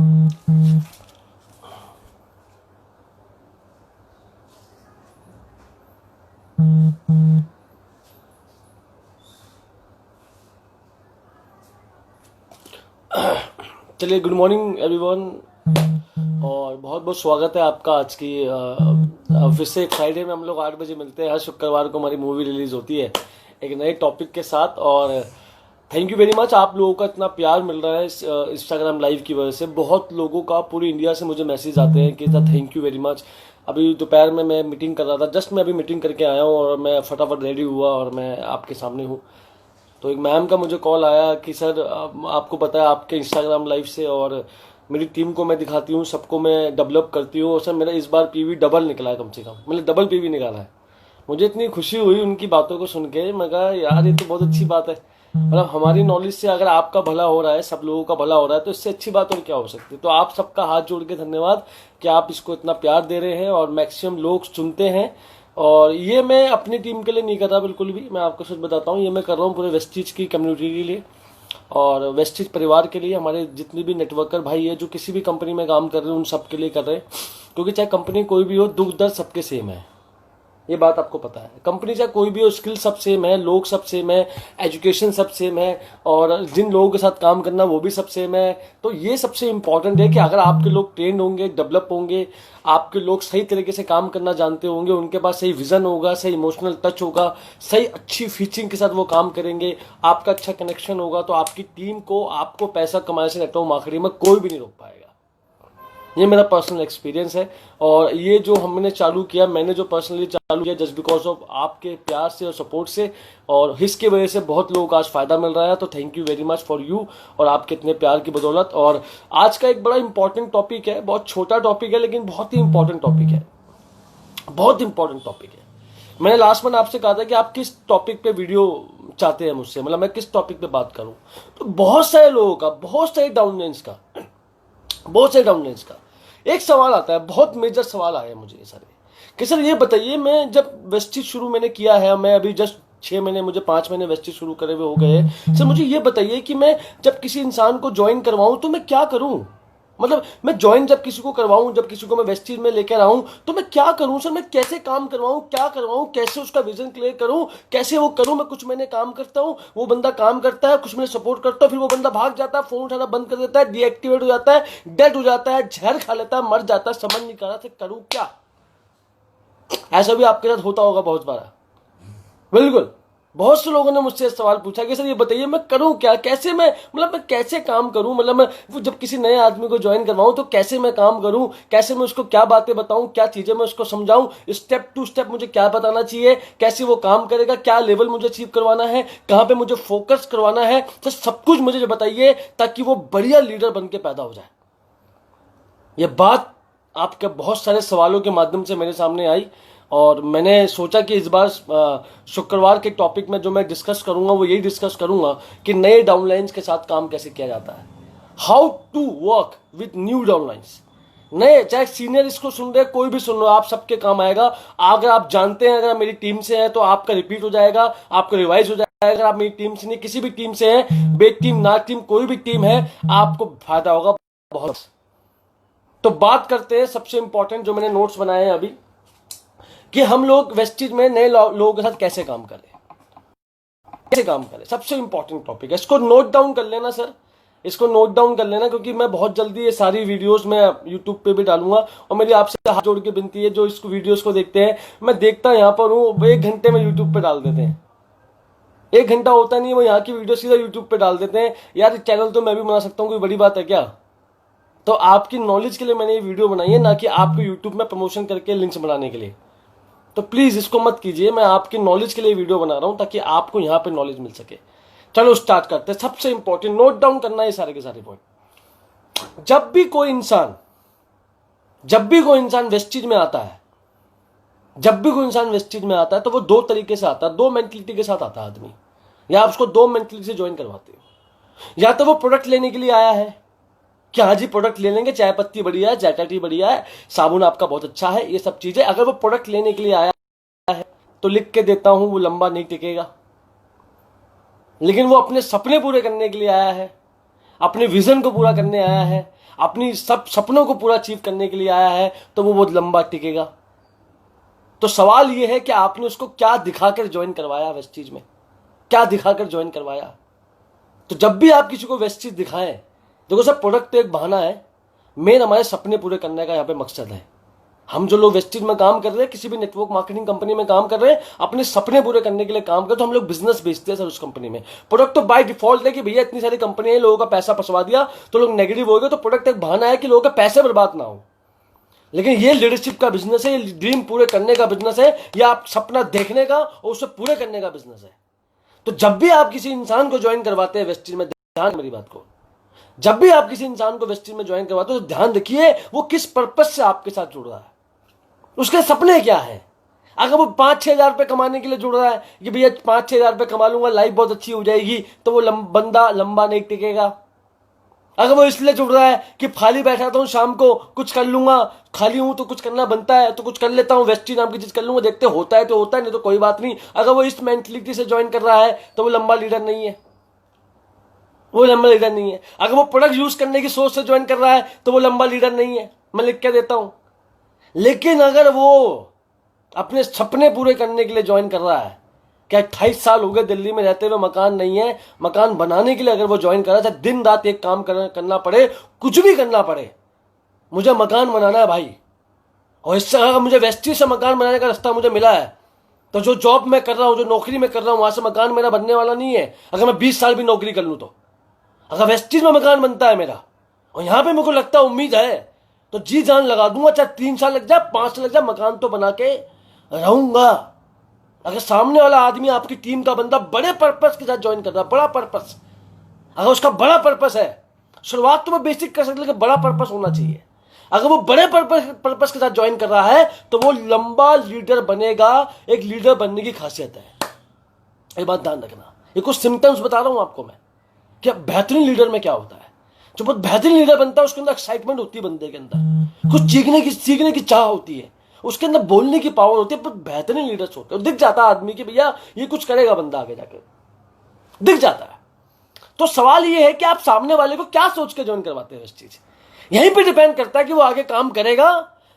चलिए, good morning everyone और बहुत बहुत स्वागत है आपका आज की फिर से एक फ्राइडे में हम लोग 8 बजे मिलते हैं। हर शुक्रवार को हमारी मूवी रिलीज होती है एक नए टॉपिक के साथ। और थैंक यू वेरी मच, आप लोगों का इतना प्यार मिल रहा है इंस्टाग्राम लाइव की वजह से। बहुत लोगों का पूरी इंडिया से मुझे मैसेज आते हैं कि थैंक यू वेरी मच। अभी दोपहर में मैं मीटिंग कर रहा था, जस्ट मैं अभी मीटिंग करके आया हूँ और मैं फटाफट रेडी हुआ और मैं आपके सामने हूँ। तो एक मैम का मुझे कॉल आया कि सर आपको पता है आपके इंस्टाग्राम लाइव से और मेरी टीम को मैं दिखाती हूँ, सबको मैं डेवलप करती हूँ और सर मेरा इस बार पीवी डबल निकला है, कम से कम मतलब डबल पीवी निकाला है। मुझे इतनी खुशी हुई उनकी बातों को सुन के। मैं कहा यार ये तो बहुत अच्छी बात है। मतलब हमारी नॉलेज से अगर आपका भला हो रहा है, सब लोगों का भला हो रहा है, तो इससे अच्छी बात और क्या हो सकती है। तो आप सबका हाथ जोड़ के धन्यवाद कि आप इसको इतना प्यार दे रहे हैं और मैक्सिमम लोग सुनते हैं। और ये मैं अपनी टीम के लिए नहीं कर रहा बिल्कुल भी, मैं आपको सच बताता हूँ, ये मैं कर रहा हूँ पूरे वेस्टीज की कम्युनिटी के लिए और वेस्टीज परिवार के लिए। हमारे जितने भी नेटवर्कर भाई है जो किसी भी कंपनी में काम कर रहे हैं उन सब के लिए कर रहे हैं, क्योंकि चाहे कंपनी कोई भी हो, दुख दर्द सबके सेम है। ये बात आपको पता है। कंपनी चाहे कोई भी हो, स्किल सब सेम है, लोग सब सेम है, एजुकेशन सब सेम है और जिन लोगों के साथ काम करना वो भी सब सेम है। तो ये सबसे इंपॉर्टेंट है कि अगर आपके लोग ट्रेंड होंगे, डेवलप होंगे, आपके लोग सही तरीके से काम करना जानते होंगे, उनके पास सही विजन होगा, सही इमोशनल टच होगा, सही अच्छी फीचिंग के साथ वो काम करेंगे, आपका अच्छा कनेक्शन होगा, तो आपकी टीम को आपको पैसा कमाने से नेटवर्क मार्केटिंग में कोई भी नहीं रोक पाएगा। ये मेरा पर्सनल एक्सपीरियंस है और ये जो हमने चालू किया, मैंने जो पर्सनली चालू किया जस्ट बिकॉज ऑफ आपके प्यार से और सपोर्ट से, और इसके वजह से बहुत लोगों को आज फायदा मिल रहा है। तो thank you very much for you और आपके इतने प्यार की बदौलत। और आज का एक बड़ा इंपॉर्टेंट टॉपिक है, बहुत छोटा टॉपिक है लेकिन बहुत ही इंपॉर्टेंट टॉपिक है, बहुत इंपॉर्टेंट टॉपिक है। मैंने लास्ट मंथ आपसे कहा था कि आप किस टॉपिक पे वीडियो चाहते हैं मुझसे, मतलब मैं किस टॉपिक पे बात करूं। तो बहुत सारे लोगों का, बहुत सारे डाउनलाइंस का एक सवाल आता है, बहुत मेजर सवाल आया है मुझे सर कि सर ये बताइए, मैं जब वेस्टीज शुरू मैंने किया है, मैं अभी जस्ट 6 महीने, मुझे 5 महीने वेस्टीज शुरू करे हुए हो गए हैं। सर मुझे ये बताइए कि मैं जब किसी इंसान को ज्वाइन करवाऊं तो मैं क्या करूं। मतलब मैं ज्वाइन जब किसी को करवाऊं, जब किसी को मैं वेस्टीज में लेकर आऊं तो मैं क्या करूं सर, मैं कैसे काम करवाऊं, क्या करवाऊं, कैसे उसका विजन क्लियर करूं, कैसे वो करूं। मैं कुछ महीने काम करता हूं, वो बंदा काम करता है, कुछ महीने सपोर्ट करता हूं, फिर वो बंदा भाग जाता है, फोन उठाना बंद कर देता है, डीएक्टिवेट हो जाता है, डेड हो जाता है, जहर खा लेता है, मर जाता है। समझ नहीं कर रहा था करूं क्या। ऐसा भी आपके साथ होता होगा बहुत बार। बिल्कुल, बहुत से लोगों ने मुझसे सवाल पूछा कि सर ये बताइए मैं करूं क्या, कैसे मैं, मतलब मैं कैसे काम करूं, मतलब मैं जब किसी नए आदमी को ज्वाइन करवाऊं तो कैसे मैं काम करूं, कैसे मैं उसको क्या बातें बताऊं, क्या चीजें मैं उसको समझाऊं, स्टेप टू स्टेप मुझे क्या बताना चाहिए, कैसे वो काम करेगा, क्या लेवल मुझे अचीव करवाना है, कहां पे मुझे फोकस करवाना है, तो सब कुछ मुझे बताइए ताकि वो बढ़िया लीडर बन के पैदा हो जाए। ये बात आपके बहुत सारे सवालों के माध्यम से मेरे सामने आई और मैंने सोचा कि इस बार शुक्रवार के टॉपिक में जो मैं डिस्कस करूंगा वो यही डिस्कस करूंगा कि नए डाउनलाइंस के साथ काम कैसे किया जाता है, how to work with new downlines. नए, चाहे सीनियर इसको सुन रहे, कोई भी सुन रहे, आप सबके काम आएगा। अगर आप जानते हैं, अगर मेरी टीम से हैं तो आपका रिपीट हो जाएगा, आपका रिवाइज हो जाएगा। अगर आप मेरी टीम से नहीं, किसी भी टीम से हैं, बेग टीम, नाग टीम, कोई भी टीम है, आपको फायदा होगा बहुत। तो बात करते हैं सबसे इंपॉर्टेंट जो मैंने नोट्स बनाए हैं अभी, कि हम लोग वेस्टीज में नए लोगों के साथ कैसे काम करें, कैसे काम करें। सबसे इंपॉर्टेंट टॉपिक है, इसको नोट डाउन कर लेना सर, इसको नोट डाउन कर लेना, क्योंकि मैं बहुत जल्दी ये सारी वीडियोस मैं यूट्यूब पे भी डालूंगा। और मेरी आपसे हाथ जोड़ के विनती है, जो इस वीडियोस को देखते हैं, मैं देखता यहाँ पर हूँ, 1 घंटे में यूट्यूब पे डाल देते हैं। 1 घंटा होता नहीं है, वो यहाँ की वीडियो सीधा यूट्यूब पे डाल देते हैं। यार चैनल तो मैं भी बना सकता हूँ, कोई बड़ी बात है क्या। तो आपकी नॉलेज के लिए मैंने ये वीडियो बनाई है, ना कि आपको यूट्यूब में प्रमोशन करके लिंक्स बनाने के लिए। तो प्लीज इसको मत कीजिए, मैं आपकी नॉलेज के लिए वीडियो बना रहा हूं ताकि आपको यहां पे नॉलेज मिल सके। चलो स्टार्ट करते हैं। सबसे इंपॉर्टेंट, नोट डाउन करना है सारे के सारे पॉइंट। जब भी कोई इंसान वेस्टीज में आता है, तो वो 2 तरीके से आता है, 2 मेंटलिटी के साथ आता है आदमी, या आप उसको 2 मेंटलिटी से ज्वाइन करवाते हो। या तो वो प्रोडक्ट लेने के लिए आया है कि हाँ जी प्रोडक्ट ले लेंगे, चाय पत्ती बढ़िया है, जैटा टी बढ़िया है, साबुन आपका बहुत अच्छा है, ये सब चीजें। अगर वो प्रोडक्ट लेने के लिए आया है तो लिख के देता हूं, वो लंबा नहीं टिकेगा। लेकिन वो अपने सपने पूरे करने के लिए आया है, अपने विजन को पूरा करने आया है, अपनी सब सपनों को पूरा अचीव करने के लिए आया है, तो वो बहुत लंबा टिकेगा। तो सवाल ये है कि आपने उसको क्या दिखाकर ज्वाइन करवाया वेस्टीज में, क्या दिखाकर ज्वाइन करवाया। तो जब भी आप किसी को वेस्टीज दिखाएं, देखो सर प्रोडक्ट तो एक बहाना है, मेन हमारे सपने पूरे करने का यहाँ पे मकसद है। हम जो लोग वेस्टीज में काम कर रहे हैं, किसी भी नेटवर्क मार्केटिंग कंपनी में काम कर रहे हैं, अपने सपने पूरे करने के लिए काम कर, तो हम लोग बिजनेस बेचते हैं सर उस कंपनी में। प्रोडक्ट तो बाय डिफॉल्ट है कि भैया इतनी सारी कंपनियां हैं, लोगों का पैसा फंसवा दिया तो लोग नेगेटिव हो गए, तो प्रोडक्ट एक बहाना है कि लोगों का पैसे बर्बाद ना हो। लेकिन ये लीडरशिप का बिजनेस है, ये ड्रीम पूरे करने का बिजनेस है, ये आप सपना देखने का और उसे पूरे करने का बिजनेस है। तो जब भी आप किसी इंसान को ज्वाइन करवाते हैं वेस्टीज में, ध्यान मेरी बात को, जब भी आप किसी इंसान को वेस्टीज में ज्वाइन करवाते हो तो ध्यान रखिए वो किस पर्पज से आपके साथ जुड़ रहा है, उसके सपने क्या है। अगर वो 5-6 हजार रुपए कमाने के लिए जुड़ रहा है कि भैया 5-6 हजार रुपए कमा लूंगा, लाइफ बहुत अच्छी हो जाएगी, तो वो बंदा लंबा नहीं टिकेगा। अगर वो इसलिए जुड़ रहा है कि खाली बैठा था हूं, शाम को कुछ कर लूंगा, खाली हूं तो कुछ करना बनता है तो कुछ कर लेता हूं, वेस्टीज नाम की चीज कर लूंगा, देखते होता है तो होता है, नहीं तो कोई बात नहीं। अगर वो इस मेंटलिटी से ज्वाइन कर रहा है तो वो लंबा लीडर नहीं है, वो लंबा लीडर नहीं है। अगर वो प्रोडक्ट यूज करने की सोच से ज्वाइन कर रहा है तो वो लंबा लीडर नहीं है, मैं लिख के देता हूं। लेकिन अगर वो अपने सपने पूरे करने के लिए ज्वाइन कर रहा है, क्या 28 साल हो गए दिल्ली में रहते हुए, मकान नहीं है, मकान बनाने के लिए अगर वो ज्वाइन कर रहा है, दिन रात एक काम करना पड़े, कुछ भी करना पड़े, मुझे मकान बनाना है भाई, और इससे अगर मुझे वेस्टीज से मकान बनाने का रास्ता मुझे मिला है, तो जो जॉब मैं कर रहा हूं, जो नौकरी में कर रहा हूं, वहां से मकान मेरा बनने वाला नहीं है। अगर मैं 20 साल भी नौकरी कर लूं, तो अगर वेस्टीज में मकान बनता है मेरा और यहां पे मेरे को लगता है उम्मीद है, तो जी जान लगा दूंगा, चाहे 3 साल लग जाए, 5 साल लग जाए, मकान तो बना के रहूंगा। अगर सामने वाला आदमी आपकी टीम का बंदा बड़े पर्पस के साथ ज्वाइन कर रहा है, बड़ा पर्पस, अगर उसका बड़ा पर्पस है, शुरुआत तो मैं बेसिक कर सकता, लेकिन बड़ा पर्पस होना चाहिए। अगर वो बड़े पर्पस के साथ ज्वाइन कर रहा है तो वो लंबा लीडर बनेगा। एक लीडर बनने की खासियत है, ये बात ध्यान रखना। ये कुछ सिम्टम्स बता रहा हूं आपको मैं, क्या बेहतरीन लीडर में क्या होता है। जो बहुत बेहतरीन लीडर बनता है उसके अंदर एक्साइटमेंट होती है, बंदे के अंदर कुछ सीखने की चाह होती है, उसके अंदर बोलने की पावर होती है, बहुत बेहतरीन लीडर्स होते हैं। दिख जाता है आदमी कि भैया ये कुछ करेगा, बंदा आगे जाके दिख जाता है। तो सवाल ये है कि आप सामने वाले को क्या सोच के ज्वाइन करवाते हैं। वेस्टीज यहीं पे डिपेंड करता है कि वो आगे काम करेगा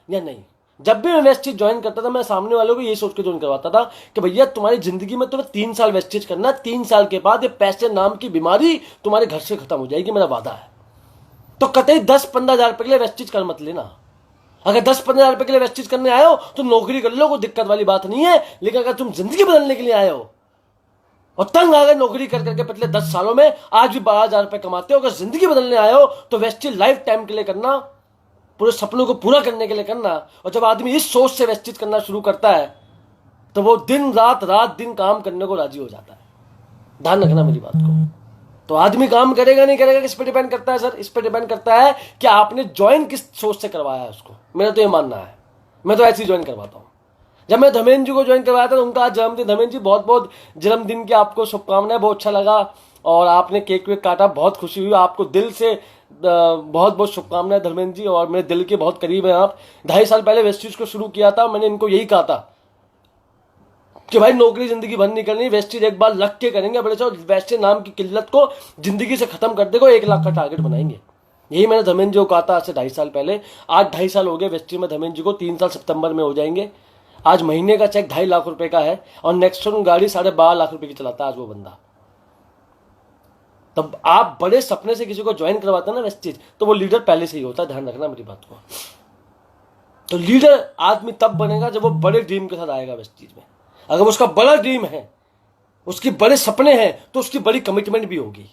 या नहीं। जब भी मैं वेस्टीज ज्वाइन करता था, मैं सामने वालों को ये सोच के ज्वाइन करवाता था कि भैया तुम्हारी जिंदगी में तुम्हें 3 साल वेस्टीज करना, 3 साल के बाद ये पैसे नाम की बीमारी तुम्हारे घर से खत्म हो जाएगी, मेरा वादा है। तो कतई 10-15 हजार रुपए के लिए वेस्टीज कर मत लेना। अगर 10-15 हजार रुपए के लिए वेस्टीज करने आए हो तो नौकरी कर लो, कोई दिक्कत वाली बात नहीं है। लेकिन अगर तुम जिंदगी बदलने के लिए आए हो और तंग आ गए नौकरी कर करके पिछले 10 सालों में, आज भी 12 हजार रुपए कमाते हो, अगर जिंदगी बदलने आए हो तो वेस्टीज लाइफ टाइम के लिए करना, पूरे सपनों को पूरा करने के लिए करना। और जब आदमी इस सोच से वेस्टीज करना शुरू करता है तो वो दिन रात दिन काम करने को राजी हो जाता है। ध्यान रखना मेरी बात को। तो आदमी काम करेगा नहीं करेगा किस पे डिपेंड करता है सर? इस पे डिपेंड करता है कि आपने ज्वाइन किस सोच से करवाया है उसको। मेरा तो ये मानना है, मैं तो ऐसे ही ज्वाइन करवाता हूँ। जब मैं धर्मेंद्र जी को ज्वाइन करवाया था, उनका आज जन्मदिन, धर्मेंद्र जी बहुत बहुत जन्मदिन की आपको शुभकामनाएं, बहुत अच्छा लगा और आपने केक वेक काटा, बहुत खुशी हुई। आपको दिल से बहुत बहुत शुभकामनाएं धर्मेंद्र जी, और मेरे दिल के बहुत करीब हैं आप। 2.5 साल पहले वेस्टीज को शुरू किया था, मैंने इनको यही कहा था कि भाई नौकरी जिंदगी भर नहीं करनी, वेस्टीज एक बार लग के करेंगे, बड़े चलो वेस्टीज नाम की किल्लत को जिंदगी से खत्म कर देगा, 1 लाख का टारगेट बनाएंगे। यही मैंने धर्मेंद्र जी को कहा था आज से 2.5 साल पहले। आज 2.5 साल हो गए वेस्टीज में धर्मेंद्र जी को, 3 साल सितंबर में हो जाएंगे। आज महीने का चेक 2.5 लाख रुपए का है और नेक्स्टोन गाड़ी 12.5 लाख रुपए की चलाता है आज वो बंदा। तब आप बड़े सपने से किसी को ज्वाइन करवाते हैं ना वेस्टीज, तो वो लीडर पहले से ही होता है, ध्यान रखना मेरी बात को। तो लीडर आदमी तब बनेगा जब वो बड़े ड्रीम के साथ आएगा वेस्टीज में। अगर उसका बड़ा ड्रीम है, उसकी बड़े सपने हैं, तो उसकी बड़ी कमिटमेंट भी होगी,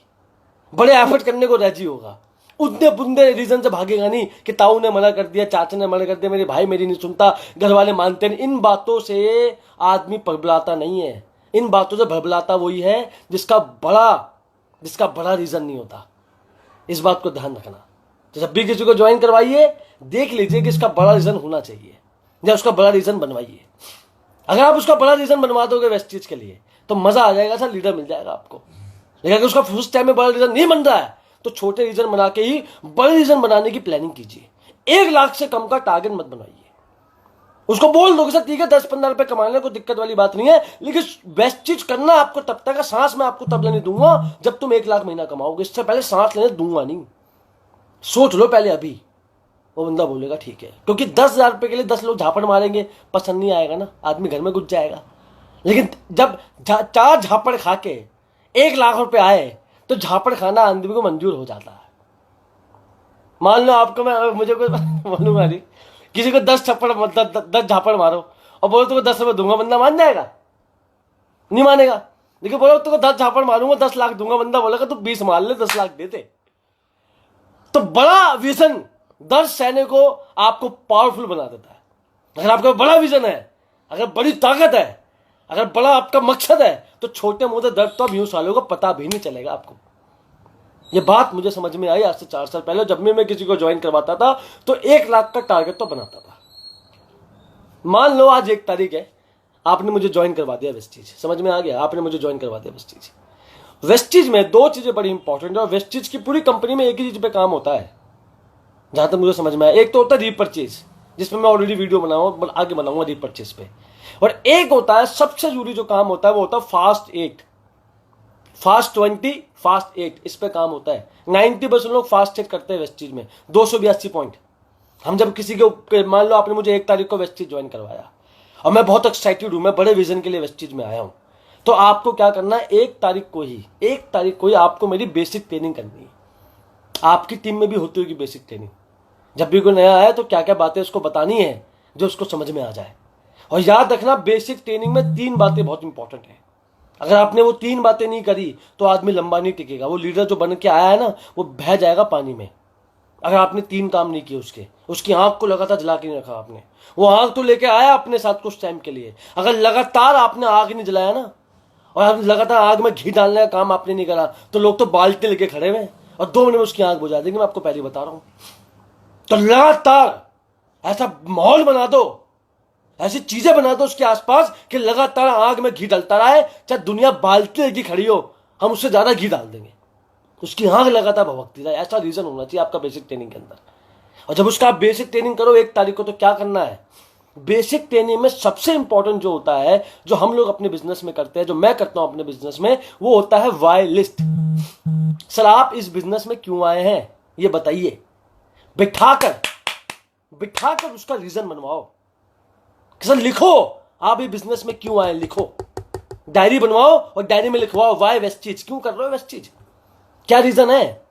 बड़े एफर्ट करने को राजी होगा। उतने बुंदे रीजन से भागेगा नहीं कि ताऊ ने मना कर दिया, चाचा ने मना कर दिया, मेरे भाई मेरी नहीं सुनता, घर वाले मानते नहीं। इन बातों से आदमी भड़बड़ाता नहीं है। इन बातों से भड़बड़ाता वही है जिसका बड़ा रीजन नहीं होता। इस बात को ध्यान रखना। तो जब भी किसी को ज्वाइन करवाइए, देख लीजिए कि इसका बड़ा रीजन होना चाहिए या उसका बड़ा रीजन बनवाइए। अगर आप उसका बड़ा रीजन बनवा दोगे वेस्टीज के लिए तो मजा आ जाएगा सर, लीडर मिल जाएगा आपको। लेकिन अगर उसका फर्स्ट टाइम में बड़ा रीजन नहीं बन रहा है तो छोटे रीजन बना के ही बड़े रीजन बनाने की प्लानिंग कीजिए। 1 लाख से कम का टारगेट मत बनाइए। उसको बोल दो कि सर ठीक है 10-15 रुपए कमाने को दिक्कत वाली बात नहीं है, लेकिन बेस्ट चीज करना आपको तब तक है, सांस मैं आपको तब लेने दूंगा जब तुम 1 लाख महीना कमाओगे, इससे पहले सांस लेने दूंगा नहीं। सोच लो पहले अभी। वो बंदा बोलेगा ठीक है, क्योंकि 10,000 रुपए के लिए 10 लोग झापड़ मारेंगे, पसंद नहीं आएगा ना, आदमी घर में घुस जाएगा। लेकिन जब 4 झापड़ खा के 1 लाख रुपए आए तो झापड़ खाना आदमी को मंजूर हो जाता है। मान लो आपको मुझे कोई मालूम नहीं, किसी को 10 झापड़ मारो और बोलो तुमको 10 रुपए दूंगा, बंदा मान जाएगा? नहीं मानेगा। लेकिन बोलो तुमको 10 झापड़ मारूंगा 10 लाख दूंगा, बंदा बोलेगा तू 20 मार ले 10 लाख देते। तो बड़ा विजन 10 सैनिक को आपको पावरफुल बना देता है। अगर आपका बड़ा विजन है, अगर बड़ी ताकत है, अगर बड़ा आपका मकसद है, तो छोटे मोटे दर्द तो अब यूं सालों को पता भी नहीं चलेगा आपको। ये बात मुझे समझ में आई आज से 4 साल पहले, जब मैं किसी को ज्वाइन करवाता था तो 1 लाख का टारगेट तो बनाता था। मान लो आज 1 तारीख है, आपने मुझे ज्वाइन करवा दिया वेस्टीज, समझ में आ गया, आपने मुझे ज्वाइन करवा दिया वेस्टीज। वेस्टीज में 2 चीजें बड़ी इंपॉर्टेंट है, और वेस्टीज की पूरी कंपनी में एक ही चीज पे काम होता है जहां तक मुझे समझ में आया। एक तो होता है रीपरचेज, जिसमें मैं ऑलरेडी वीडियो बनाऊंगा, आगे बनाऊंगा रीपरचेज पे। और एक होता है सबसे जरूरी जो काम होता है, वो होता है फास्ट 8, फास्ट 20, फास्ट 8, इस पे काम होता है। 90% लोग फास्ट 8 करते हैं वेस्टीज में, 282 पॉइंट। हम जब किसी के, मान लो आपने मुझे 1 तारीख को वेस्टीज ज्वाइन करवाया और मैं बहुत एक्साइटेड हूं, मैं बड़े विजन के लिए वेस्टीज में आया हूं, तो आपको क्या करना है, 1 तारीख को ही आपको मेरी बेसिक ट्रेनिंग करनी है। आपकी टीम में भी होती होगी बेसिक ट्रेनिंग। जब भी कोई नया आया तो क्या क्या बातें उसको बतानी है जो उसको समझ में आ जाए। और याद रखना, बेसिक ट्रेनिंग में 3 बातें बहुत इंपॉर्टेंट है। अगर आपने वो 3 बातें नहीं करी तो आदमी लंबा नहीं टिकेगा। वो लीडर जो बन के आया है ना, वो बह जाएगा पानी में। अगर आपने 3 काम नहीं किए, उसकी आंख को लगातार जला के नहीं रखा आपने। वो आंख तो लेके आया अपने साथ कुछ टाइम के लिए, अगर लगातार आपने आग नहीं जलाया ना, और लगातार आग में घी डालने का काम आपने नहीं करा, तो लोग तो बाल्टी लेके खड़े हुए और 2 मिनट में उसकी आग बुझा देंगे। मैं आपको पहले बता रहा हूं। तो लगातार ऐसा माहौल बना दो, ऐसी चीजें बना दो उसके आसपास कि लगातार आग में घी डलता रहे, चाहे दुनिया बाल्टी लेके खड़ी हो, हम उससे ज्यादा घी डाल देंगे, उसकी आग लगातार भभकती रहे। ऐसा रीजन होना चाहिए आपका बेसिक ट्रेनिंग के अंदर। और जब उसका आप बेसिक ट्रेनिंग करो 1 तारीख को, तो क्या करना है, बेसिक ट्रेनिंग में सबसे इंपॉर्टेंट जो होता है, जो हम लोग अपने बिजनेस में करते हैं, जो मैं करता हूं अपने बिजनेस में, वो होता है वाई लिस्ट। सर आप इस बिजनेस में क्यों आए हैं ये बताइए। बिठाकर उसका रीजन बनवाओ। सर लिखो आप ये बिजनेस में क्यों आए, लिखो, डायरी बनवाओ और डायरी में लिखवाओ वाई वेस्टीज, क्यों कर रहे हो वेस्टीज, क्या रीजन है।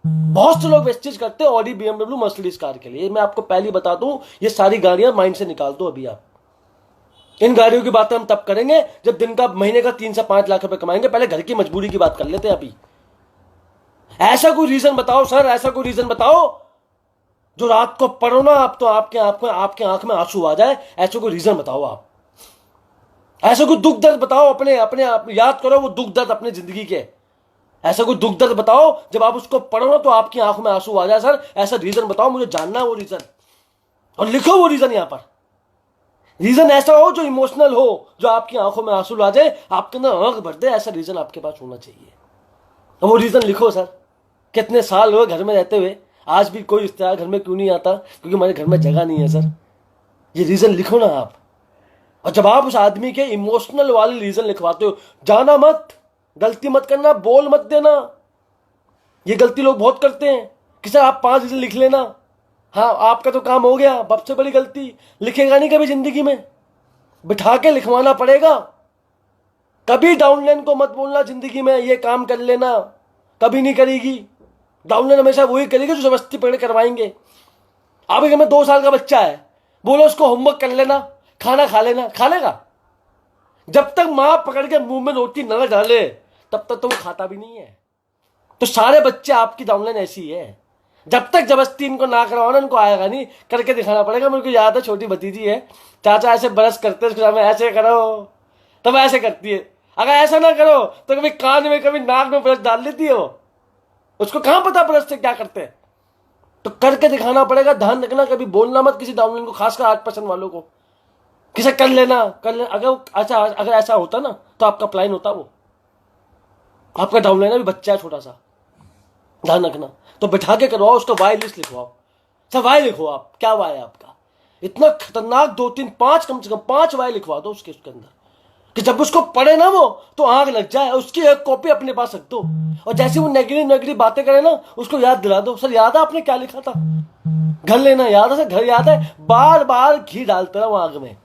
बहुत से लोग वेस्टीज करते हैं ऑडी, बीएमडब्ल्यू, मर्सिडीज कार के लिए। मैं आपको पहले बता दूं, ये सारी गाड़ियां माइंड से निकाल दो अभी आप। इन गाड़ियों की बातें हम तब करेंगे जब दिन का, महीने का 3 से 5 लाख रुपए कमाएंगे। पहले घर की मजबूरी की बात कर लेते हैं अभी। ऐसा कोई रीजन बताओ सर, ऐसा कोई रीजन बताओ जो रात को पढ़ो ना आप तो आपके आंख में आंसू आ जाए। ऐसा कोई रीजन बताओ आप। ऐसा कोई दुख दर्द बताओ, अपने अपने आप याद करो वो दुख दर्द अपने जिंदगी के। ऐसा कोई दुख दर्द बताओ जब आप उसको पढ़ो ना तो आपकी आंखों में आंसू आ जाए। सर ऐसा रीजन बताओ, मुझे जानना है वो रीजन, और लिखो वो रीजन यहां पर। रीजन ऐसा हो जो इमोशनल हो, जो आपकी आंखों में आंसू आ जाए, आपके अंदर आंख भर दे, ऐसा रीजन आपके पास होना चाहिए। और वो रीजन लिखो। सर कितने साल हुए घर में रहते हुए, आज भी कोई रिश्तेदार घर में क्यों नहीं आता, क्योंकि हमारे घर में जगह नहीं है। सर ये रीजन लिखो ना आप। और जब आप उस आदमी के इमोशनल वाले रीजन लिखवाते हो, जाना मत, गलती मत करना, बोल मत देना। ये गलती लोग बहुत करते हैं कि सर आप 5 रीजन लिख लेना, हाँ आपका तो काम हो गया। सबसे बड़ी गलती, लिखेगा नहीं कभी जिंदगी में, बिठा के लिखवाना पड़ेगा। कभी डाउनलाइन को मत बोलना जिंदगी में ये काम कर लेना, कभी नहीं करेगी। डाउनलाइन हमेशा वही करेगी जो जबरदस्ती पकड़ करवाएंगे। आप घर में 2 साल का बच्चा है, बोलो उसको होमवर्क कर लेना, खाना खा लेना, खा लेगा? जब तक मां पकड़ के मुंह में रोटी न डाले तब तक तो वो खाता भी नहीं है। तो सारे बच्चे आपकी डाउनलाइन ऐसी है, जब तक जबरदस्ती इनको ना करवाना इनको आएगा नहीं, करके दिखाना पड़ेगा। मेरे को याद है छोटी भतीजी है, चाचा ऐसे ब्रश करते हैं, ऐसे करो तब ऐसे करती है, अगर ऐसा ना करो तो कभी कान में कभी नाक में ब्रश डाल देती है। वो उसको कहां पता ब्रश से क्या करते हैं, तो करके दिखाना पड़ेगा। ध्यान रखना, कभी बोलना मत किसी डाउनलाइन को, खासकर 8% वालों को, किसे कर लेना। अगर ऐसा होता ना तो आपका प्लान होता, वो आपका डाउनलाइन अभी बच्चा है छोटा सा, ध्यान रखना। तो बिठा के करवाओ, उसका वाई लिस्ट लिखवाओ। सब वाई लिखो आप, क्या वाई है आपका, इतना खतरनाक 2 3 5 कम से कम 5 वाय लिखवा दो उसके अंदर कि जब उसको पढ़े ना वो तो आग लग जाए, उसकी एक कॉपी अपने पास रख दो, और जैसे वो नेगेटिव नेगेटिव बातें करे ना उसको याद दिला दो, सर याद है आपने क्या लिखा था, घर लेना याद है सर, घर याद है, बार बार घी डालते रहो आग में,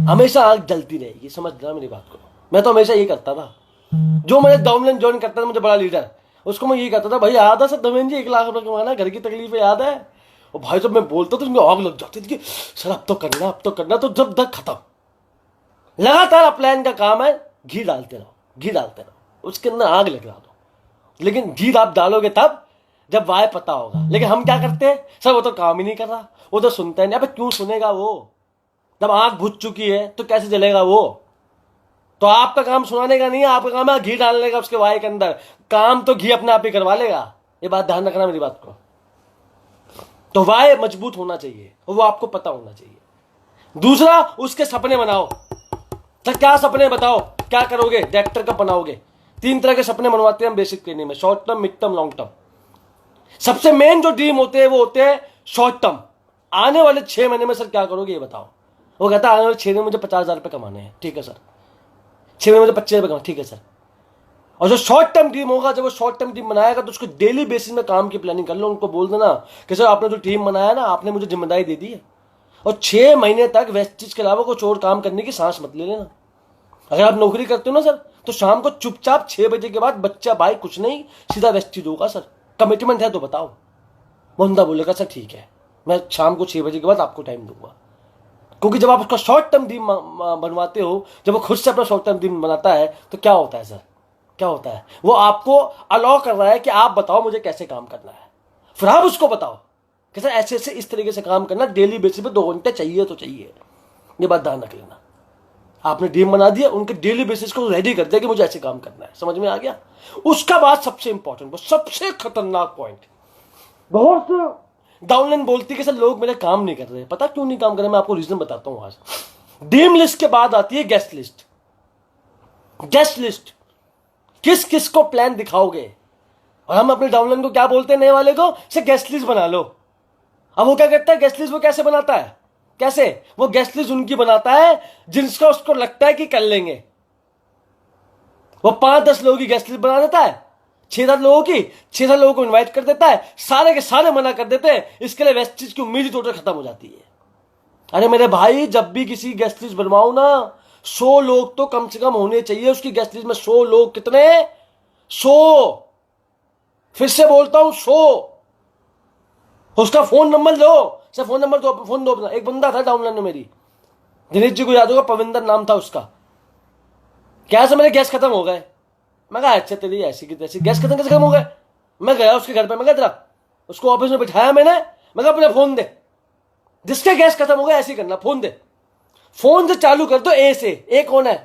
हमेशा आग जलती रहेगी, समझ लेना मेरी बात को। मैं तो हमेशा यही करता था, जो मैंने डाउनलाइन ज्वाइन करता था, मुझे बड़ा लीडर, उसको मैं यही करता था, भाई याद है सर धर्मेंद्र जी 1 लाख रुपए कमाना, घर की तकलीफ याद है, और भाई जब मैं बोलता तो उनकी आग लग जाती थी कि सर अब तो करना, अब तो करना, तो जब तक खत्म लगातार प्लान का काम है, घी डालते रहो, घी डालते रहो, उसके अंदर आग लगा दो, लेकिन घी आप डालोगे तब जब वाय पता होगा। लेकिन हम क्या करते हैं, सर वो तो काम ही नहीं कर रहा, वो तो सुनता ही नहीं। अबे क्यों सुनेगा वो, जब आग बुझ चुकी है तो कैसे जलेगा वो। तो आपका काम सुनाने का नहीं है, आपका काम है घी डालने का उसके वाय के अंदर, काम तो घी अपने आप ही करवा लेगा, ये बात ध्यान रखना मेरी बात को। तो वाय मजबूत होना चाहिए, वो आपको पता होना चाहिए। दूसरा, उसके सपने बनाओ, तो क्या सपने बताओ, क्या करोगे, डायरेक्टर कब बनाओगे। 3 तरह के सपने बनवाते हैं हम बेसिक ट्रेनिंग में, short term, mid term, long term. सबसे मेन जो ड्रीम होते हैं वो होते हैं शॉर्ट टर्म, आने वाले 6 महीने में सर क्या करोगे ये बताओ। वो कहता है आने वाले 6 महीने में मुझे 50,000 रुपये कमाने हैं, ठीक है सर। 6 महीने में मुझे 25 रुपये कमाने, ठीक है सर। और जो शॉर्ट टर्म टीम होगा, जब वो शॉर्ट टर्म टीम बनाएगा तो उसको डेली बेसिस में काम की प्लानिंग कर लो, उनको बोल देना कि सर आपने जो टीम बनाया ना, आपने मुझे जिम्मेदारी दे दी है, और 6 महीने तक वेस्ट चीज के अलावा कुछ और काम करने की सांस मत ले लेना। अगर आप नौकरी करते हो ना सर, तो शाम को चुपचाप 6 बजे के बाद बच्चा भाई कुछ नहीं, सीधा वेस्ट चीज होगा सर, कमिटमेंट है तो बताओ। बंदा बोलेगा सर ठीक है, मैं शाम को 6 बजे के बाद आपको टाइम दूंगा। क्योंकि जब आप उसका शॉर्ट टर्म टीम बनवाते हो, जब वो खुद से अपना शॉर्ट टर्म टीम बनाता है तो क्या होता है सर, क्या होता है, वो आपको अलाउ कर रहा है कि आप बताओ मुझे कैसे काम करना है, फिर आप उसको बताओ कि सर ऐसे ऐसे इस तरीके से काम करना, डेली बेसिस पे 2 घंटे चाहिए तो चाहिए। ये बात ध्यान रख लेना। आपने टीम बना दिया, उनके डेली बेसिस को रेडी कर दिया कि मुझे ऐसे काम करना है, समझ में आ गया। उसका बाद सबसे इंपॉर्टेंट, वो सबसे खतरनाक पॉइंट, बहुत डाउनलाइन बोलती है कि सर लोग मेरे काम नहीं कर रहे, पता क्यों नहीं काम कर रहे, मैं आपको रीजन बताता हूं आज। ड्रीम लिस्ट के बाद आती है गेस्ट लिस्ट। गेस्ट लिस्ट, किस किस को प्लान दिखाओगे, और हम अपने डाउनलाइन को क्या बोलते हैं नए वाले को, से गेस्ट लिस्ट बना लो। अब वो क्या करता है, गेस्ट लिस्ट वो कैसे बनाता है, कैसे वो गेस्ट लिस्ट उनकी बनाता है जिनका उसको लगता है कि कर लेंगे। वो 5-10 लोगों की गेस्ट लिस्ट बना देता है, 6-7 लोगों की, 6-7 लोगों को इनवाइट कर देता है, सारे के सारे मना कर देते हैं। इसके लिए वेस्ट चीज की उम्मीद ही टोटल खत्म हो जाती है। अरे मेरे भाई, जब भी किसी गेस्ट लिस्ट बनवाओ ना, 100 लोग तो कम से कम होने चाहिए उसकी गेस्ट लिस्ट में। 100 लोग, कितने, 100, फिर से बोलता हूं 100। उसका फोन नंबर लो, सर फोन नंबर दो, फोन दो अपना। एक बंदा था डाउनलाइन में मेरी, दिनेश जी को याद होगा, पविंदर नाम था उसका। क्या सर मेरे गैस खत्म हो गए, मैं कहा अच्छा तेरी ऐसी की तैसी, गैस खत्म कैसे खत्म हो गए। मैं गया उसके घर पे, मैं कहा तेरा, उसको ऑफिस में बिठाया मैंने, मैं कहा अपना फोन दे, जिसका गैस खत्म हो गया ऐसे करना, फोन दे, फोन से चालू कर दो। ए से, ए कौन है,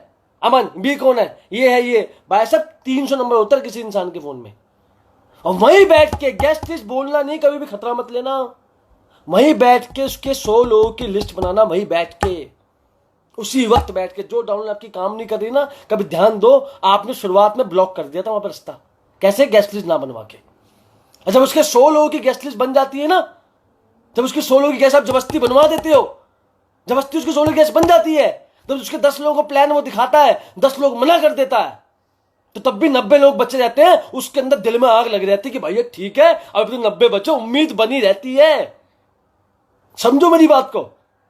अमन, बी कौन है, ये है ये, भाई साहब 300 नंबर होता है किसी इंसान के फोन में। और वहीं बैठ के गेस्ट लिस्ट बोलना नहीं, कभी भी खतरा मत लेना, वहीं बैठ के उसके 100 लोगों की लिस्ट बनाना, वहीं बैठ के, उसी वक्त बैठ के। जो डाउनलोड आपकी काम नहीं कर रही ना, कभी ध्यान दो, आपने शुरुआत में ब्लॉक कर दिया था वहां पर रास्ता, कैसे, गेस्ट लिस्ट ना बनवा के। जब उसके 100 लोगों की गेस्ट लिस्ट बन जाती है ना, जब उसके 100 लोगों की गैस आप जबरदस्ती बनवा देते हो, जबरदस्ती उसकी 100 लोगों की गैस बन जाती है, तो उसके 10 लोगों को प्लान वो दिखाता है, 10 लोग मना कर देता है, तो तब भी 90 लोग बचे रहते हैं। उसके अंदर दिल में आग लग रहती है कि भाई ये ठीक है, अब तो 90 बचे, उम्मीद बनी रहती है। समझो मेरी बात को।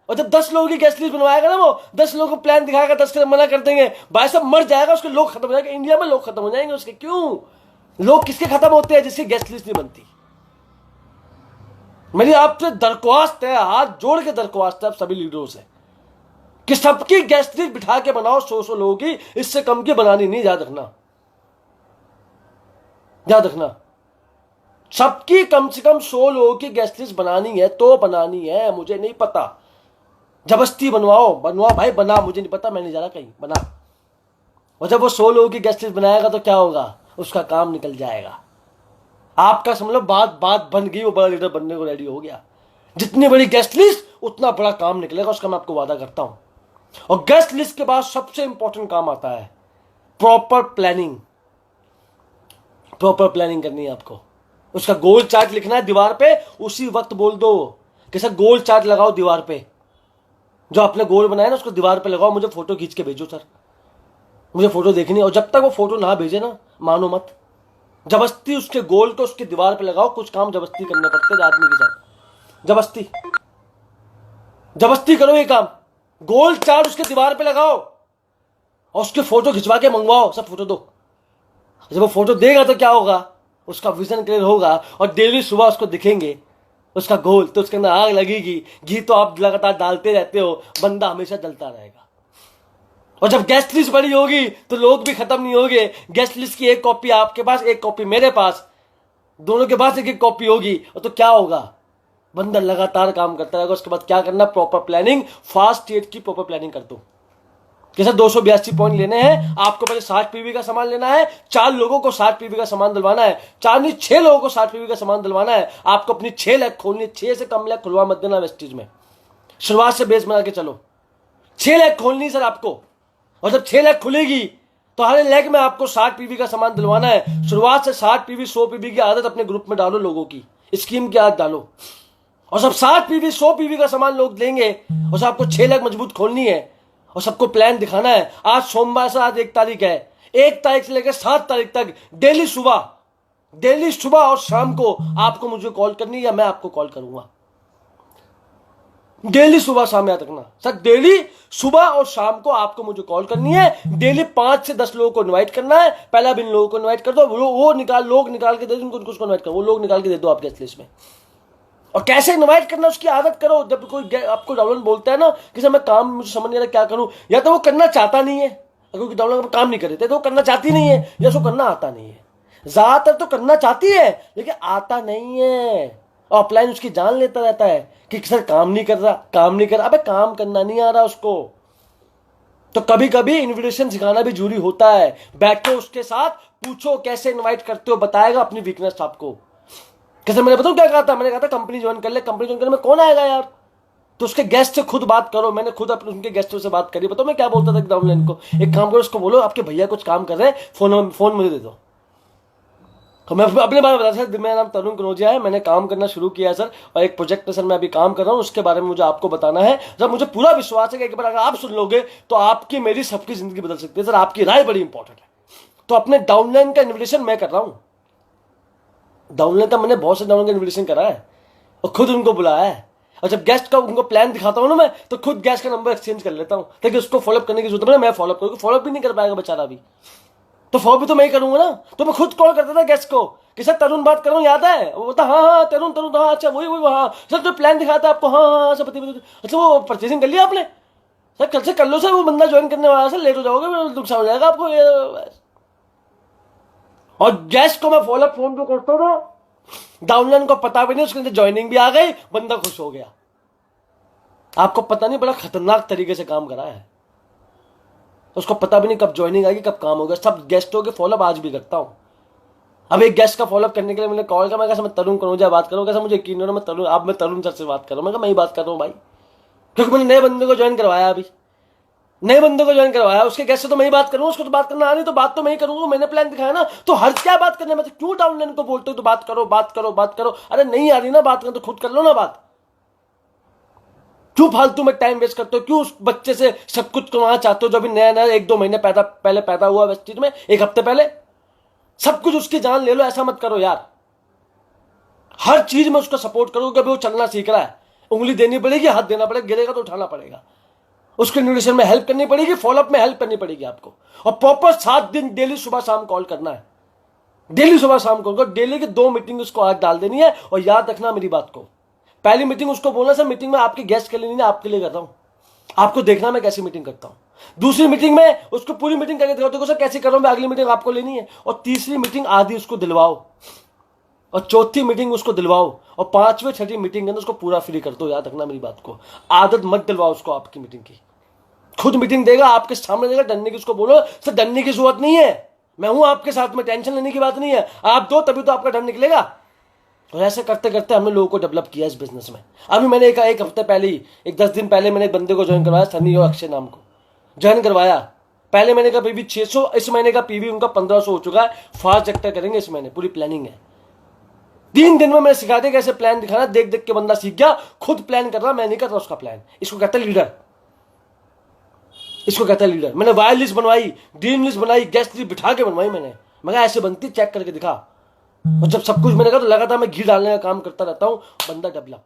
और जब 10 लोगों की गेस्ट लिस्ट बनवाएगा ना, वो 10 लोगों को प्लान दिखाएगा, 10 के मना कर देंगे, भाई सब मर जाएगा, उसके लोग खत्म हो जाएंगे, इंडिया में लोग खत्म हो जाएंगे उसके। क्यों, लोग किसके खत्म होते हैं, जिसकी गेस्ट लिस्ट नहीं बनती। मेरी आपसे दरख्वास्त है, हाथ जोड़ के दरख्वास्त है आप सभी लीडरों से, कि सबकी गेस्ट लिस्ट बिठा के बनाओ, 100 लोगों की, इससे कम की बनानी नहीं, याद रखना, याद रखना। सबकी कम से कम 100 लोगों की गेस्ट लिस्ट बनानी है तो बनानी है, मुझे नहीं पता, जबरदस्ती बनवाओ, बनवाओ भाई, बना, मुझे नहीं पता, मैं नहीं जा रहा कहीं, बना। और जब वो 100 लोगों की गेस्ट लिस्ट बनाएगा तो क्या होगा, उसका काम निकल जाएगा। आपका समझ बात बात बन गई, वो बड़ा लीडर बनने को रेडी हो गया। जितनी बड़ी गेस्ट लिस्ट उतना बड़ा काम निकलेगा, उसका मैं आपको वादा करता हूं। और गेस्ट लिस्ट के बाद सबसे इंपॉर्टेंट काम आता है प्रॉपर प्लानिंग। प्रॉपर प्लानिंग करनी है आपको, उसका गोल चार्ट लिखना है दीवार पे, उसी वक्त बोल दो कि सर गोल चार्ट लगाओ दीवार पे, जो आपने गोल बनाया ना उसको दीवार पे लगाओ, मुझे फोटो खींच के भेजो सर, मुझे फोटो देखनी है। और जब तक वो फोटो ना भेजे ना, मानो मत, जबरदस्ती उसके गोल को उसके दीवार पे लगाओ। कुछ काम जबरदस्ती करने पड़ते हैं आदमी के साथ, जबरदस्ती जबरदस्ती करो ये काम। गोल चार्ट उसके दीवार पे लगाओ और उसके फोटो खिंचवा के मंगवाओ, सब फोटो दो। जब वो फोटो देगा तो क्या होगा, उसका विजन क्लियर होगा और डेली सुबह उसको दिखेंगे उसका गोल, तो उसके अंदर आग लगेगी। घी तो आप लगातार डालते रहते हो, बंदा हमेशा जलता रहेगा। और जब गेस्ट लिस्ट बड़ी होगी तो लोग भी खत्म नहीं होंगे। गेस्ट लिस्ट की एक कॉपी आपके पास, एक कॉपी मेरे पास, दोनों के पास एक एक कॉपी होगी, और तो क्या होगा, बंदा लगातार काम करता रहेगा। उसके बाद क्या करना, प्रॉपर प्लानिंग, फास्ट स्टेट की प्रॉपर प्लानिंग कर दो। जैसे 282 पॉइंट लेने हैं आपको, पहले 60 पीवी का सामान लेना है, 4 लोगों को 60 पीवी का सामान दिलवाना है, 4 नहीं 6 लोगों को 60 पीवी का सामान दिलवाना है। आपको अपनी 6 लैख खोलनी है, 6 से कम लैख खुलवा मत देना वेस्टीज में, शुरुआत से बेस बना के चलो। 6 लैख खोलनी सर आपको, और जब 6 लैख खुलेगी तो हर लैख में आपको 60 पीवी का सामान दिलवाना है। शुरुआत से 60 पीवी 100 पीवी की आदत अपने ग्रुप में डालो, लोगों की स्कीम की आदत डालो, और सब 60 पीवी 100 पीवी का सामान लोग लेंगे, और आपको 6 लाख मजबूत खोलनी है और सबको प्लान दिखाना है। आज सोमवार से, आज 1 तारीख है, 1 तारीख से लेकर 7 तारीख तक डेली सुबह और शाम को आपको मुझे कॉल करनी है या मैं आपको कॉल करूंगा। डेली सुबह शाम याद रखना सर, डेली सुबह और शाम को आपको मुझे कॉल करनी है। डेली 5 से 10 लोगों को इनवाइट करना है। पहला भी इन लोगों को इनवाइट कर दो, वो लोग निकाल के दे दो, उनको इनवाइट करो, वो लोग निकाल के दे दो आपके लिस्ट में। और कैसे इनवाइट करना उसकी आदत करो। जब कोई आपको डाउनलोड बोलता है ना कि सर मैं काम, मुझे समझ नहीं आ रहा क्या करूं, या तो वो करना चाहता नहीं है, क्योंकि डाउनलोड काम नहीं करते तो वो करना चाहती नहीं है, या उसको करना आता नहीं है। ज्यादातर तो करना चाहती है लेकिन आता नहीं है, और ऑफलाइन उसकी जान लेता रहता है कि सर काम नहीं कर रहा। अबे काम करना नहीं आ रहा उसको। तो कभी कभी इनविटेशन सिखाना भी जरूरी होता है। बैठो उसके साथ, पूछो कैसे इनवाइट करते हो, बताएगा अपनी वीकनेस आपको। कैसे, मैंने बताऊं क्या कहा था, मैंने कहा था कंपनी ज्वाइन कर ले, कंपनी ज्वाइन करने में कौन आएगा यार, तो उसके गेस्ट से खुद बात करो। मैंने खुद अपने उनके गेस्टों से बात करी। बताओ मैं क्या बोलता था डाउनलाइन को, एक काम करो, उसको बोलो आपके भैया कुछ काम कर रहे हैं, फोन मुझे दे दो। तो मैं अपने बारे में बता सर, मेरा नाम तरुण कनौजिया है, मैंने काम करना शुरू किया है सर, और एक प्रोजेक्ट में सर मैं अभी काम कर रहा हूँ, उसके बारे में मुझे आपको बताना है। सर मुझे पूरा विश्वास है कि एक बार अगर आप सुन लोगे तो आपकी मेरी सबकी जिंदगी बदल सकती है। सर आपकी राय बड़ी इंपॉर्टेंट है। तो अपने डाउनलाइन का इन्विटेशन मैं कर रहा हूँ। डाउनलाइन का मैंने बहुत से डाउनलाइन का इन्विटेशन करा है और खुद उनको बुलाया है। और जब गेस्ट का उनको प्लान दिखाता हूँ ना मैं, तो खुद गेस्ट का नंबर एक्सचेंज कर लेता हूँ, ताकि उसको फॉलोअप करने की जरूरत है, मैं फॉलोअप करूँ। फॉलोअप भी नहीं कर पाएगा बेचारा भी, तो फॉलो भी तो मैं ही करूंगा ना। तो मैं खुद कॉल करता था गेस्ट को कि सर तरुण बात कर रहा हूँ, याद है? वो बोलता हाँ तरुण हाँ, अच्छा वही हाँ सर, जो प्लान दिखाता है आपको, हाँ सर अच्छा वो परचेसिंग कर लिया आपने? सर कल से कर लो सर, वो बंदा ज्वाइन करने वाला सर, लेट हो जाओगे, नुकसान हो जाएगा आपको ये। और गेस्ट को मैं फॉलोअप फोन पे करता था, डाउनलाइन को पता भी नहीं, उसके अंदर ज्वाइनिंग भी आ गई, बंदा खुश हो गया। आपको पता नहीं, बड़ा खतरनाक तरीके से काम करा है। उसको पता भी नहीं कब ज्वाइनिंग आएगी, कब काम होगा। सब गेस्टों के फॉलोअप आज भी करता हूं। अब एक गेस्ट का फॉलोअप करने के लिए मैंने कॉल किया, मैं कहा मैं तरुण कनौजिया बात करूँ, कैसा मुझे यकीन नहीं, मैं तरुण सर से बात कर रहा हूँ। मैं कहा मैं ही बात कर रहा हूँ भाई, क्योंकि मैंने नए बंदे को ज्वाइन करवाया, अभी नए बंदे को ज्वाइन करवाया, उसके गेस्ट से तो मैं ही बात करूँ, उसको तो बात करना आ नहीं, तो बात तो मैं ही करूँगा, मैंने प्लान दिखाया ना, तो हर क्या बात करने में, तो क्यों डाउनलाइन को बोलते हो तो बात करो। अरे नहीं आ रही ना बात करना तो खुद कर लो ना बात। क्यों फालतू में टाइम वेस्ट करते हो? क्यों उस बच्चे से सब कुछ करवाना चाहते हो जो अभी नया 1-2 महीने पहले पैदा हुआ वेस्टीज में, 1 हफ्ते पहले? सब कुछ उसकी जान ले लो, ऐसा मत करो यार। हर चीज में उसको सपोर्ट करो, कभी वो चलना सीख रहा है, उंगली देनी पड़ेगी, हाथ देना पड़ेगा, गिरेगा तो उठाना पड़ेगा, उसके न्यूट्रिशन में हेल्प करनी पड़ेगी, फॉलोअप में हेल्प करनी पड़ेगी आपको। और प्रॉपर 7 दिन डेली सुबह शाम कॉल करना है, डेली सुबह शाम कॉल करो। डेली की 2 मीटिंग उसको आज डाल देनी है। और याद रखना मेरी बात को, पहली मीटिंग उसको बोलना सर मीटिंग में आपके गेस्ट के लिए नहीं, आपके लिए करता हूं, आपको देखना मैं कैसी मीटिंग करता हूं। दूसरी मीटिंग में उसको पूरी मीटिंग करके दिखाओ, देखो सर कैसे कर रहा हूं मैं, अगली मीटिंग आपको लेनी है। और तीसरी मीटिंग आधी उसको दिलवाओ, और चौथी मीटिंग उसको दिलवाओ, और 5वीं 6वीं मीटिंग के अंदर उसको पूरा फ्री कर दो। याद रखना मेरी बात को, आदत मत दिलवाओ उसको आपकी मीटिंग की। खुद मीटिंग देगा, आपके सामने देगा, डरने की उसको बोलो सर डरने की जरूरत नहीं है, मैं हूं आपके साथ में, टेंशन लेने की बात नहीं है, आप दो तभी तो आपका डर निकलेगा। और ऐसे करते करते हमने लोगों को डेवलप किया इस बिजनेस में। अभी मैंने एक हफ्ते पहले ही, 10 दिन पहले मैंने एक बंदे को ज्वाइन करवाया, सनी और अक्षय नाम को ज्वाइन करवाया। पहले महीने का पीवी 600, इस महीने का पीवी उनका 1500 हो चुका है। फास्ट एक्टर करेंगे इस महीने, पूरी प्लानिंग है। 3 दिन में मैंने सिखा दिया कैसे प्लान दिखाना, देख देख के बंदा सीख गया, खुद प्लान कर रहा, मैं नहीं कर रहा उसका प्लान। इसको कहता है लीडर, इसको कहता है लीडर। मैंने वायर लिस्ट बनवाई, ड्रीम लिस्ट बनाई, गेस्ट लिस्ट बिठा के बनवाई मैंने, मगर ऐसे बनती, चेक करके दिखा। और जब सब कुछ मैंने कहा तो लगातार मैं घी डालने का काम करता रहता हूं, बंदा डेवलप।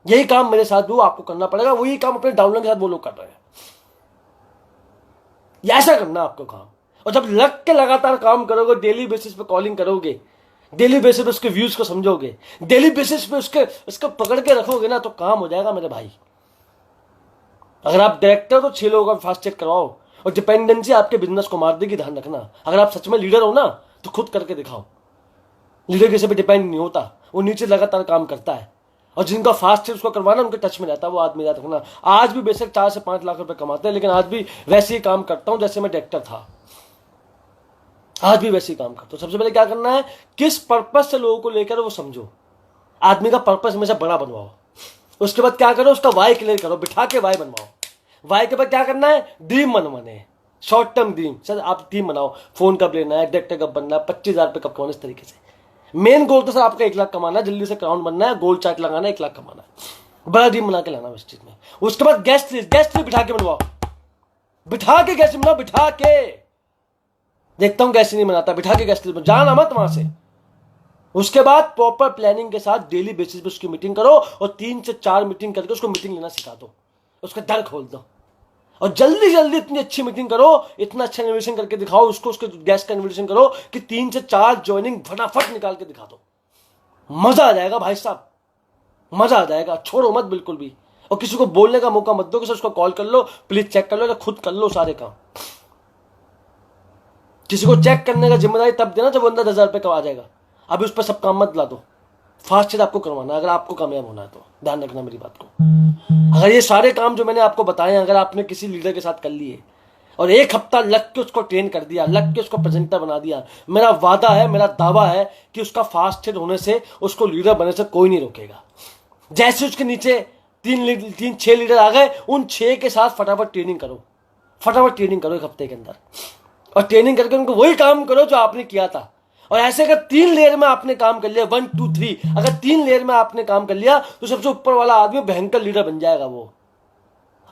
यही काम मेरे साथ भी आपको करना पड़ेगा, वही काम अपने डाउनलाइन के साथ वो लोग कर रहे हैं। ऐसा करना आपको काम। और जब लग के लगातार काम करोगे, डेली बेसिस पे कॉलिंग करोगे, डेली बेसिस पे उसके व्यूज को समझोगे, डेली बेसिस पे उसको पकड़ के रखोगे ना, तो काम हो जाएगा मेरे भाई। अगर आप डायरेक्टर तो 6 लोगों का फास्ट चेक करवाओ, और डिपेंडेंसी आपके बिजनेस को मार देगी, ध्यान रखना। अगर आप सच में लीडर हो ना, तो खुद करके दिखाओ। लीडर किसी पे डिपेंड नहीं होता, वो नीचे लगातार काम करता है। और जिनका फास्ट है उसको करवाना, उनके टच में रहता है वो आदमी, याद रखना। आज भी बेशक 4 से 5 लाख रुपए कमाते हैं, लेकिन आज भी वैसे ही काम करता हूं जैसे मैं डायरेक्टर था। आज भी वैसे ही काम करता हूं। सबसे पहले क्या करना है, किस पर्पज से लोगों को लेकर वो समझो। आदमी का पर्पज हमेशा बड़ा बनवाओ। उसके बाद क्या करो, उसका वाई क्लियर करो, बिठा के वाई बनवाओ। वाई के बाद क्या करना है, ड्रीम बनवाने, शॉर्ट टर्म ड्रीम। सर आप ड्रीम बनाओ, फोन कब लेना है, डायरेक्टर कब बनना है, 25,000 रुपये कब कमाना, इस तरीके से। मेन गोल तो सर आपका 1 लाख कमाना है, जल्दी से क्राउन बनना है, गोल चार्ट लगाना है, 1 लाख कमाना है। बड़ा ड्रीम बना के लाना इस चीज में। उसके बाद गेस्ट लिस्ट बिठा के बनवाओ, बिठा के गेस्ट बनाओ, बिठा के। देखता हूं कैसे नहीं बनाता, बिठा के गेस्ट लिस्ट जाना मत वहां से। उसके बाद प्रॉपर प्लानिंग के साथ डेली बेसिस पे उसकी मीटिंग करो, और 3 से 4 मीटिंग करके उसको मीटिंग लेना सिखा दो, उसका डर खोल दो। और जल्दी जल्दी इतनी अच्छी मीटिंग करो, इतना अच्छा इन्विटेशन करके दिखाओ उसको, उसके गेस्ट का इन्विटेशन करो कि 3 से 4 ज्वाइनिंग फटाफट निकाल के दिखा दो। मजा आ जाएगा भाई साहब, मजा आ जाएगा, छोड़ो मत बिल्कुल भी। और किसी को बोलने का मौका मत दो कि सर उसको कॉल कर लो, प्लीज चेक कर लो, या खुद कर लो सारे काम। किसी को चेक करने का जिम्मेदारी तब देना जब बंदा 10,000 रुपये कमा जाएगा। अभी उस पर सब काम मत ला दो, फास्ट चेक आपको करवाना अगर आपको कामयाब होना है तो। ध्यान रखना मेरी बात को। अगर ये सारे काम जो मैंने आपको बताए, अगर आपने किसी लीडर के साथ कर लिए और 1 हफ्ता लग के उसको ट्रेन कर दिया, लग के उसको प्रेजेंटर बना दिया, मेरा वादा है, मेरा दावा है कि उसका फास्ट चेक होने से, उसको लीडर बनने से कोई नहीं रोकेगा। जैसे उसके नीचे 6 लीडर आ गए, उन 6 के साथ फटाफट ट्रेनिंग करो, फटाफट ट्रेनिंग करो 1 हफ्ते के अंदर। और ट्रेनिंग करके उनको वही काम करो जो आपने किया था। और ऐसे अगर 3 लेयर में आपने काम कर लिया, 1 2 3, अगर 3 लेयर में आपने काम कर लिया, तो सबसे ऊपर वाला आदमी भयंकर लीडर बन जाएगा वो।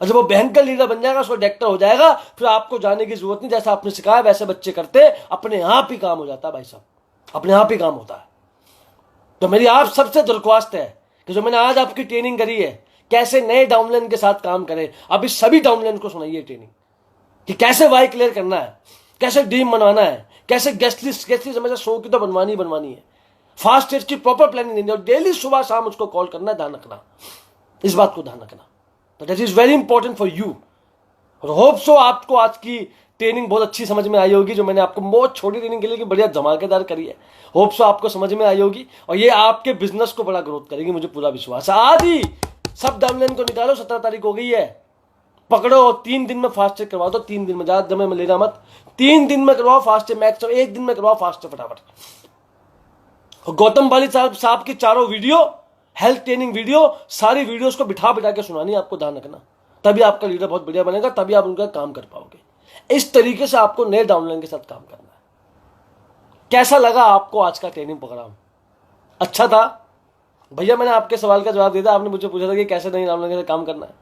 और जब वो भयंकर लीडर बन जाएगा, उसको डायरेक्टर हो जाएगा, फिर आपको जाने की जरूरत नहीं। जैसा आपने सिखाया वैसे बच्चे करते, अपने आप ही काम हो जाता है भाई साहब, अपने आप ही काम होता है। तो मेरी आप सबसे दरख्वास्त है कि जो मैंने आज आपकी ट्रेनिंग करी है, कैसे नए डाउनलाइन के साथ काम करें, अभी सभी डाउनलाइन को सुनाइए ट्रेनिंग कि कैसे वाई क्लियर करना है, कैसे ड्रीम बनाना है, कैसे गेस्ट लिस्ट हमेशा 100 की तो बनवानी है, फास्ट टेस्ट की प्रॉपर प्लानिंग देनी है, और डेली सुबह शाम उसको कॉल करना है। ध्यान रखना इस बात को, ध्यान रखना। तो that is very important for you. और होप सो आपको आज की ट्रेनिंग बहुत अच्छी समझ में आई होगी, जो मैंने आपको बहुत छोटी ट्रेनिंग के लिए कि बढ़िया धमाकेदार करी है। होप सो आपको समझ में आई होगी, और ये आपके बिजनेस को बड़ा ग्रोथ करेगी, मुझे पूरा विश्वास है। आज ही सब डाउनलाइन को निकालो, 17 तारीख हो गई है, पकड़ो, 3 दिन में फास्ट चेक करवाओ। तो 3 दिन में, ज्यादा समय में लेना मत, 3 दिन में करवाओ फास्ट चेक, मैक्स 1 दिन में करवाओ फास्ट चेक फटाफट। गौतम बाली साहब की 4 वीडियो, हेल्थ ट्रेनिंग वीडियो, सारी वीडियोस को बिठा बिठा के सुनानी है आपको। ध्यान रखना, तभी आपका लीडर बहुत बढ़िया बनेगा, तभी आप उनका काम कर पाओगे। इस तरीके से आपको नए डाउनलाइन के साथ काम करना है। कैसा लगा आपको आज का ट्रेनिंग प्रोग्राम? अच्छा था भैया? मैंने आपके सवाल का जवाब दिया था, आपने मुझे पूछा था कि कैसे नए डाउनलाइन के साथ काम करना है।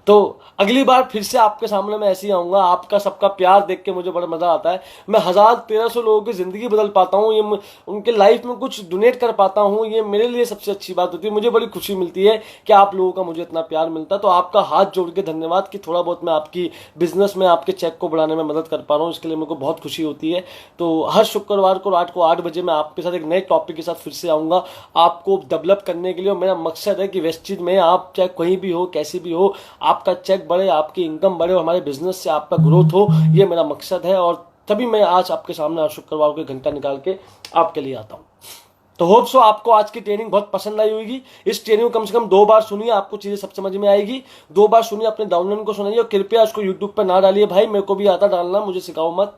तो अगली बार फिर से आपके सामने मैं ऐसे ही आऊंगा। आपका सबका प्यार देख के मुझे बड़ा मजा आता है। मैं 1000-1300 लोगों की जिंदगी बदल पाता हूँ, ये उनके लाइफ में कुछ डोनेट कर पाता हूँ, ये मेरे लिए सबसे अच्छी बात होती है। मुझे बड़ी खुशी मिलती है कि आप लोगों का मुझे इतना प्यार मिलता है। तो आपका हाथ जोड़ के धन्यवाद कि थोड़ा बहुत मैं आपकी बिजनेस में आपके चेक को बढ़ाने में मदद कर पा रहा हूँ, इसके लिए मेरे को बहुत खुशी होती है। तो हर शुक्रवार को रात को 8 बजे मैं आपके साथ एक नए टॉपिक के साथ फिर से आऊँगा, आपको डेवलप करने के लिए। और मेरा मकसद है कि वेस्टेज में आप चाहे कहीं भी हो, कैसी भी हो, आपका चेक बढ़े, आपकी इनकम बढ़े, हमारे बिजनेस से आपका ग्रोथ हो, ये मेरा मकसद है। और तभी मैं आज आपके सामने आज शुक्रवार को 1 घंटा निकाल के आपके लिए आता हूं। तो होप सो आपको आज की ट्रेनिंग बहुत पसंद आई होगी। इस ट्रेनिंग को कम से कम 2 बार सुनिए, आपको चीजें सब समझ में आएगी। 2 बार सुनिए, अपने डाउनलाइन को सुनाइए, और कृपया उसको यूट्यूब पर ना डालिए भाई, मेरे को भी आता डालना, मुझे सिखाओ मत,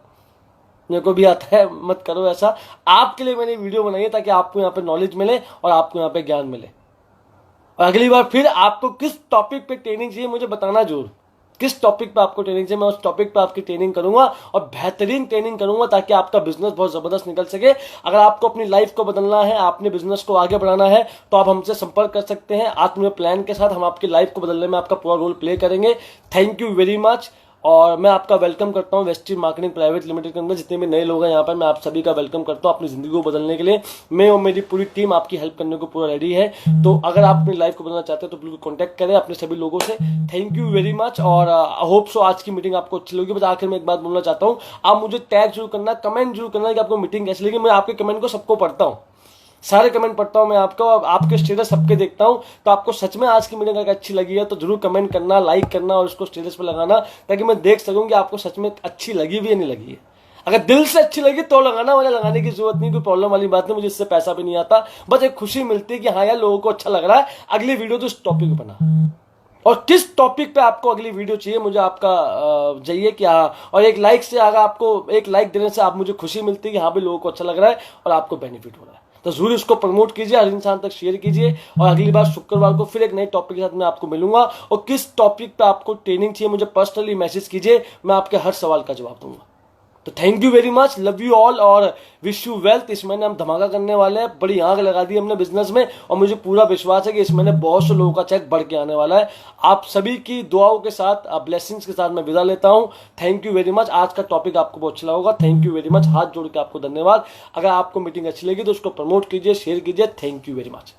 मेरे को भी आता है, मत करो ऐसा। आपके लिए मैंने वीडियो बनाई है ताकि आपको यहाँ पे नॉलेज मिले और आपको यहाँ पे ज्ञान मिले। और अगली बार फिर आपको किस टॉपिक पे ट्रेनिंग चाहिए मुझे बताना जरूर, किस टॉपिक पे आपको ट्रेनिंग चाहिए, मैं उस टॉपिक पे आपकी ट्रेनिंग करूंगा और बेहतरीन ट्रेनिंग करूंगा ताकि आपका बिजनेस बहुत जबरदस्त निकल सके। अगर आपको अपनी लाइफ को बदलना है, आपने बिजनेस को आगे बढ़ाना है, तो आप हमसे संपर्क कर सकते हैं। आत्म प्लान के साथ हम आपकी लाइफ को बदलने में आपका पूरा रोल प्ले करेंगे। Thank you very much. और मैं आपका वेलकम करता हूं वेस्टिज मार्केटिंग प्राइवेट लिमिटेड के अंदर। जितने भी नए लोग हैं यहाँ पर, मैं आप सभी का वेलकम करता हूं अपनी जिंदगी को बदलने के लिए। मैं और मेरी पूरी टीम आपकी हेल्प करने को पूरा रेडी है। तो अगर आप अपनी लाइफ को बदलना चाहते हैं तो बिल्कुल कॉन्टैक्ट करें अपने सभी लोगों से। थैंक यू वेरी मच और आई होप सो आज की मीटिंग आपको अच्छी लगी। बस आखिर में एक बात बोलना चाहता हूँ, आप मुझे टैग जरूर करना, कमेंट जरूर करना कि आपको मीटिंग कैसी लगी। मैं आपके कमेंट को सबको पढ़ता हूँ, सारे कमेंट पढ़ता हूं मैं आपको, आपके स्टेटस सबके देखता हूं। तो आपको सच में आज की मीटिंग अगर अच्छी लगी है तो जरूर कमेंट करना, लाइक करना और उसको स्टेटस पे लगाना, ताकि मैं देख सकूं कि आपको सच में अच्छी लगी भी या नहीं लगी है। अगर दिल से अच्छी लगी तो लगाना, वरना लगाने की जरूरत नहीं, कोई प्रॉब्लम वाली बात नहीं। मुझे इससे पैसा भी नहीं आता, बस एक खुशी मिलती है कि हाँ यार लोगों को अच्छा लग रहा है। अगली वीडियो तो इस टॉपिक पे बना, और किस टॉपिक पे आपको अगली वीडियो चाहिए मुझे आपका चाहिए कि हाँ। और एक लाइक से, अगर आपको एक लाइक देने से आप मुझे खुशी मिलती है कि हाँ भी लोगों को अच्छा लग रहा है और आपको बेनिफिट हो रहा है, तो जरूर इसको प्रमोट कीजिए, हर इंसान तक शेयर कीजिए। और अगली बार शुक्रवार को फिर एक नए टॉपिक के साथ मैं आपको मिलूंगा। और किस टॉपिक पे आपको ट्रेनिंग चाहिए मुझे पर्सनली मैसेज कीजिए, मैं आपके हर सवाल का जवाब दूंगा। तो thank you very much, love you all और विश यू वेल्थ। इस महीने हम धमाका करने वाले हैं, बड़ी आग लगा दी हमने बिजनेस में, और मुझे पूरा विश्वास है कि इस महीने बहुत से लोगों का चेक बढ़ के आने वाला है। आप सभी की दुआओं के साथ, ब्लेसिंग्स के साथ मैं विदा लेता हूं। Thank you very much. आज का टॉपिक आपको बहुत अच्छा होगा। थैंक यू वेरी मच, हाथ जोड़ के आपको धन्यवाद। अगर आपको मीटिंग अच्छी लगी तो उसको प्रमोट कीजिए, शेयर कीजिए। Thank you very much.